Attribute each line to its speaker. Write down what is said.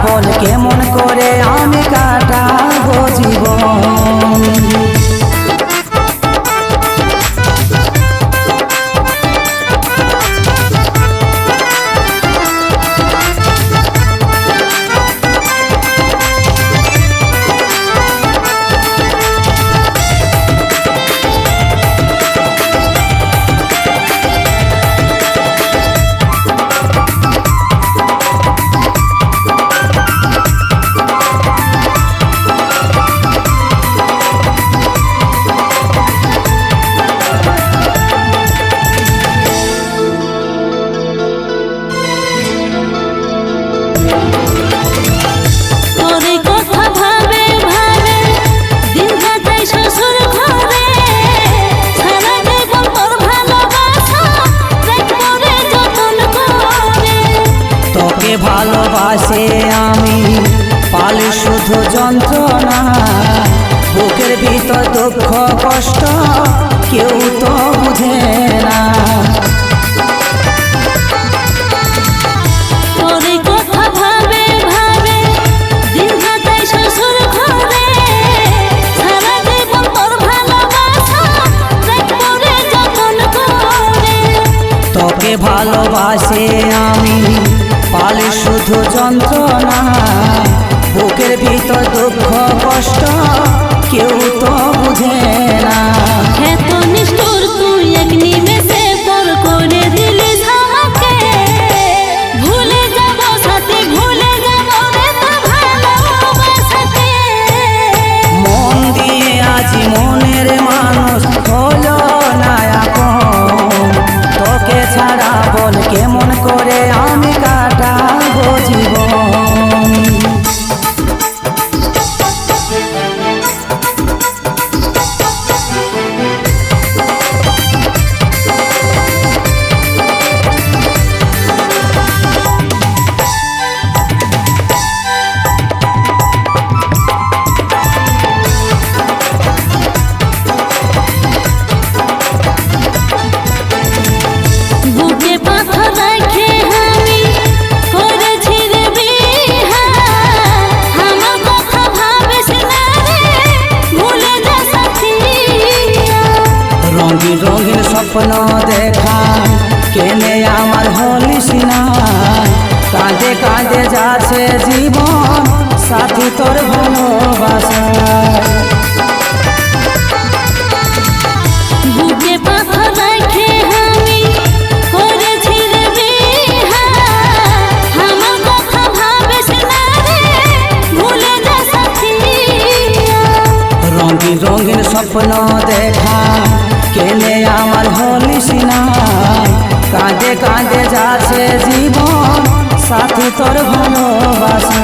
Speaker 1: বল কেমন করে আমি কাটাবো জীবন। ভালোবাসে আমি পালি শুধু যন্ত্রণা, বুকের ভিতর দুঃখ কষ্ট কেউ তো বুঝে না। তোকে ভালোবাসে আমি পালি শুধু যন্ত্রণা, বুকের ভিতর দুঃখ কষ্ট কেউ তো বুঝে না।
Speaker 2: এত নিষ্ঠুর তুই এক নিমেষে পর করে দিলি আমাকে, ভুলে যাব সাথে ভুলে যাব রে তো ভালোবাসাতে।
Speaker 1: মন দিয়ে আজ মনের মানুষ হলো না আপন, তোকে ছাড়া বল কেমন করে আমি কাটাবো জীবন। রঙিন স্বপ্ন দেখা কেনে আমার হলিস না, কাঁদে কাঁদে যাচ্ছে জীবন সাথী তোর ভালোবাসা।
Speaker 2: বুকে পাথর রেখে আমি করেছি রে বিহা, আমার কথা ভাবিস না রে ভুলে যা সাথী।
Speaker 1: রঙিন স্বপ্ন দেখা কেনে আমার হলিস না, কাঁদে কাঁদে যাচ্ছে জীবন সাথী তোর ভালোবাসা।